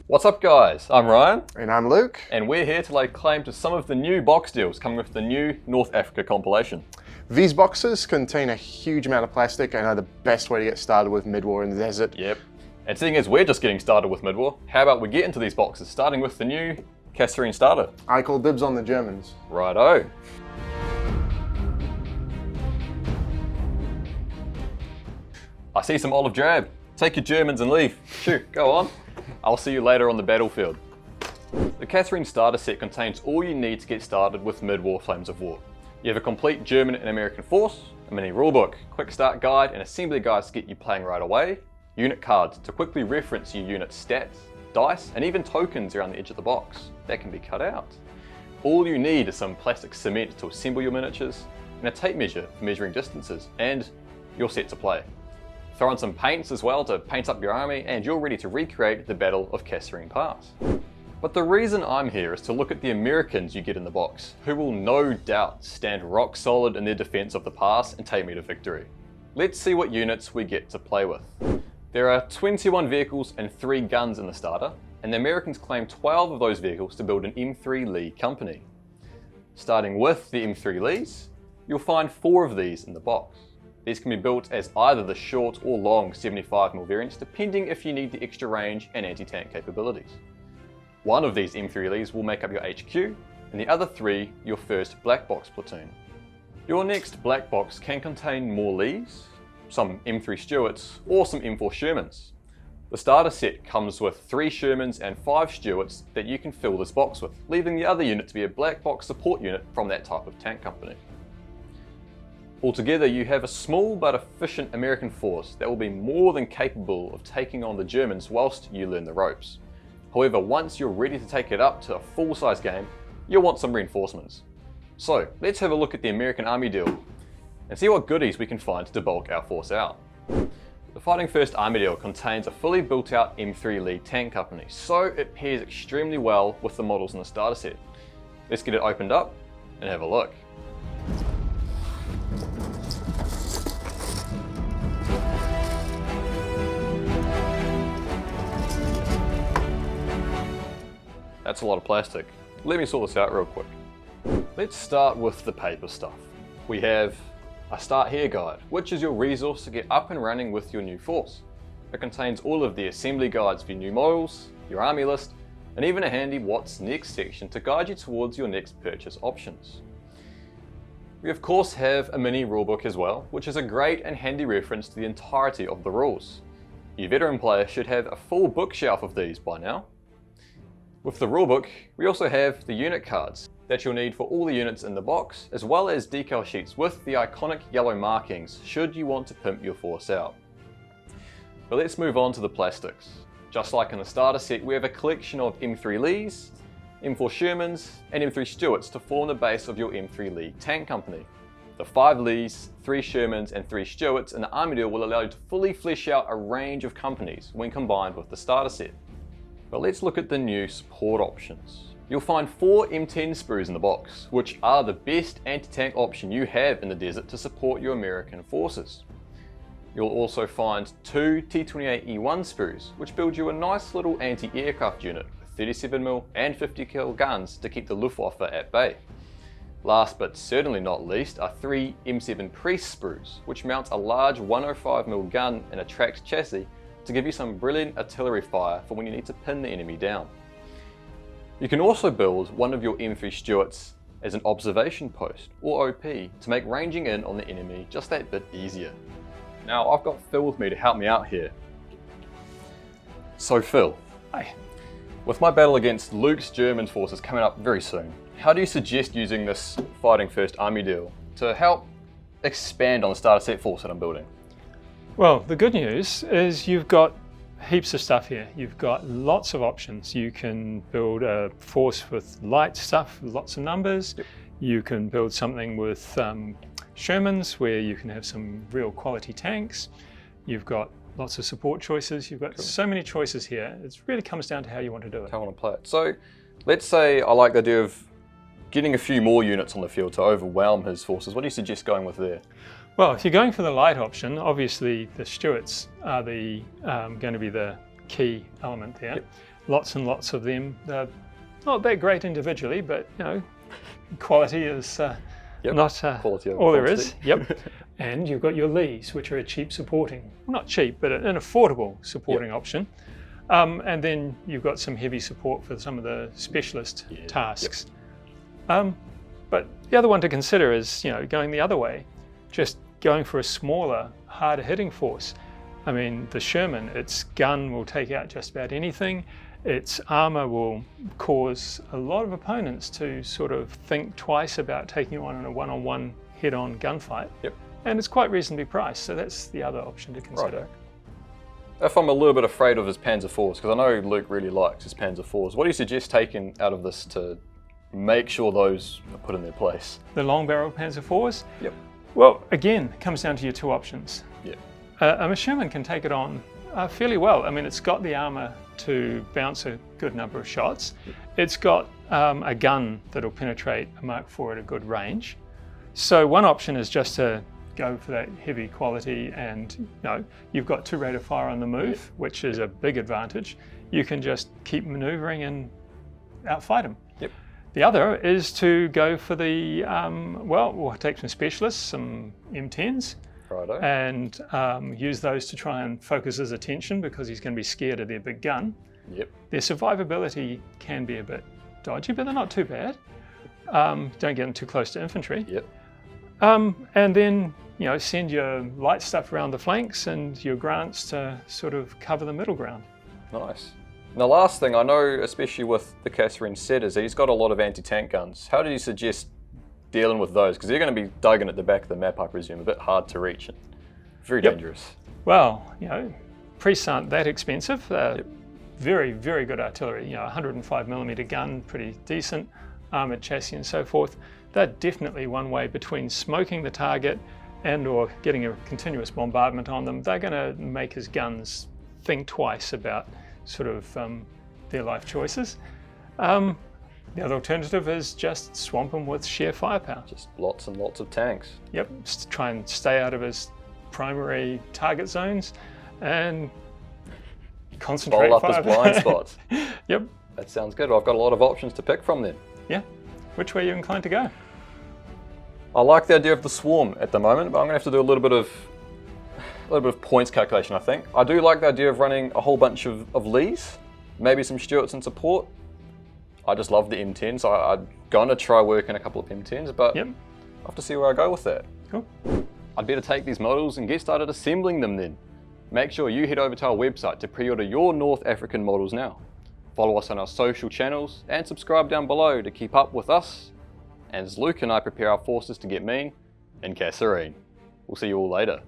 What's up guys, I'm Ryan. And I'm Luke. And we're here to lay claim to some of the new box deals coming with the new North Africa compilation. These boxes contain a huge amount of plastic and are the best way to get started with mid-war in the desert. Yep. And seeing as we're just getting started with mid-war, how about we get into these boxes, starting with the new Kasserine Starter. I call dibs on the Germans. Righto. I see some olive drab. Take your Germans and leave. Shoo, go on. I'll see you later on the battlefield. The Kasserine Starter set contains all you need to get started with mid-war Flames of War. You have a complete German and American force, a mini rulebook, quick start guide, and assembly guides to get you playing right away, unit cards to quickly reference your unit's stats, dice, and even tokens around the edge of the box that can be cut out. All you need is some plastic cement to assemble your miniatures, and a tape measure for measuring distances, and you're set to play. Throw in some paints as well to paint up your army, and you're ready to recreate the Battle of Kasserine Pass. But the reason I'm here is to look at the Americans you get in the box, who will no doubt stand rock solid in their defense of the pass and take me to victory. Let's see what units we get to play with. There are 21 vehicles and 3 guns in the starter, and the Americans claim 12 of those vehicles to build an M3 Lee company. Starting with the M3 Lees, you'll find 4 of these in the box. These can be built as either the short or long 75mm variants, depending if you need the extra range and anti-tank capabilities. One of these M3 Lees will make up your HQ, and the other 3 your first black box platoon. Your next black box can contain more Lees, some M3 Stuarts, or some M4 Shermans. The starter set comes with 3 Shermans and 5 Stuarts that you can fill this box with, leaving the other unit to be a black box support unit from that type of tank company. Altogether, you have a small but efficient American force that will be more than capable of taking on the Germans whilst you learn the ropes. However, once you're ready to take it up to a full-size game, you'll want some reinforcements. So, let's have a look at the American Army deal and see what goodies we can find to bulk our force out. The Fighting First Army deal contains a fully built out M3 Lee tank company, so it pairs extremely well with the models in the starter set. Let's get it opened up and have a look. That's a lot of plastic. Let me sort this out real quick. Let's start with the paper stuff. We have a Start Here guide, which is your resource to get up and running with your new force. It contains all of the assembly guides for your new models, your army list, and even a handy What's Next section to guide you towards your next purchase options. We of course have a mini rulebook as well, which is a great and handy reference to the entirety of the rules. Your veteran player should have a full bookshelf of these by now. With the rulebook, we also have the unit cards that you'll need for all the units in the box, as well as decal sheets with the iconic yellow markings should you want to pimp your force out. But let's move on to the plastics. Just like in the starter set, we have a collection of M3 Lees, M4 Shermans, and M3 Stuarts to form the base of your M3 Lee tank company. The 5 Lees, 3 Shermans, and 3 Stuarts in the army deal will allow you to fully flesh out a range of companies when combined with the starter set. But let's look at the new support options. You'll find 4 M10 sprues in the box, which are the best anti-tank option you have in the desert to support your American forces. You'll also find 2 T28E1 sprues, which build you a nice little anti-aircraft unit with 37mm and 50 cal guns to keep the Luftwaffe at bay. Last but certainly not least are 3 M7 Priest sprues, which mounts a large 105mm gun in a tracked chassis to give you some brilliant artillery fire for when you need to pin the enemy down. You can also build one of your M3 Stuarts as an observation post, or OP, to make ranging in on the enemy just that bit easier. Now I've got Phil with me to help me out here. So Phil, hi. With my battle against Luke's German forces coming up very soon, how do you suggest using this Fighting First Army deal to help expand on the starter set force that I'm building? Well, the good news is you've got heaps of stuff here. You've got lots of options. You can build a force with light stuff, with lots of numbers. Yep. You can build something with Shermans, where you can have some real quality tanks. You've got lots of support choices. You've got so many choices here. It really comes down to how you want to do it. How I want to play it. So let's say I like the idea of getting a few more units on the field to overwhelm his forces. What do you suggest going with there? Well, if you're going for the light option, obviously the Stuarts are going to be the key element there. Yep. lots and lots of them. They're not that great individually, but you know, quality is not Quality over all there is. quantity. Yep. And you've got your Lees, which are a cheap supporting, well, not cheap, but an affordable supporting option. And then you've got some heavy support for some of the specialist tasks. But the other one to consider is, you know, going the other way, just going for a smaller, harder hitting force. I mean, the Sherman, its gun will take out just about anything. Its armor will cause a lot of opponents to sort of think twice about taking you on in a one-on-one head-on gunfight. Yep. And it's quite reasonably priced, so that's the other option to consider. Right. If I'm a little bit afraid of his Panzer IVs, because I know Luke really likes his Panzer IVs, what do you suggest taking out of this to make sure those are put in their place? The long-barreled Panzer IVs? Yep. Well, again, it comes down to your two options. Yeah. A Sherman can take it on fairly well. I mean, it's got the armor to bounce a good number of shots. It's got a gun that'll penetrate a Mark IV at a good range. So one option is just to go for that heavy quality, and you know, you've got 2 rate of fire on the move, which is a big advantage. You can just keep maneuvering and outfight them. Yep. The other is to go for the, we'll take some specialists, some M10s, Righto. and use those to try and focus his attention, because he's going to be scared of their big gun. Yep. Their survivability can be a bit dodgy, but they're not too bad. Don't get them too close to infantry. Yep. And then, you know, send your light stuff around the flanks and your grants to sort of cover the middle ground. Nice. And the last thing, I know, especially with the Kasserine Starter, he's got a lot of anti-tank guns. How do you suggest dealing with those? Because they're going to be dug in at the back of the map, I presume, a bit hard to reach and very dangerous. Well, you know, priests aren't that expensive. Very, very good artillery. You know, 105mm gun, pretty decent, armoured chassis and so forth. They're definitely one way between smoking the target and or getting a continuous bombardment on them. They're going to make his guns think twice about sort of their life choices. The other alternative is just swamp him with sheer firepower. Just lots and lots of tanks. Yep, try and stay out of his primary target zones and concentrate Bowl up his blind spots. Yep. That sounds good. I've got a lot of options to pick from then. Yeah. Which way are you inclined to go? I like the idea of the swarm at the moment, but I'm going to have to do a little bit of points calculation, I think. I do like the idea of running a whole bunch of Lees, maybe some Stuarts in support. I just love the M10s. I'm going to try working a couple of M10s, but I'll have to see where I go with that. Cool. I'd better take these models and get started assembling them then. Make sure you head over to our website to pre-order your North African models now. Follow us on our social channels and subscribe down below to keep up with us as Luke and I prepare our forces to get mean in Kasserine. We'll see you all later.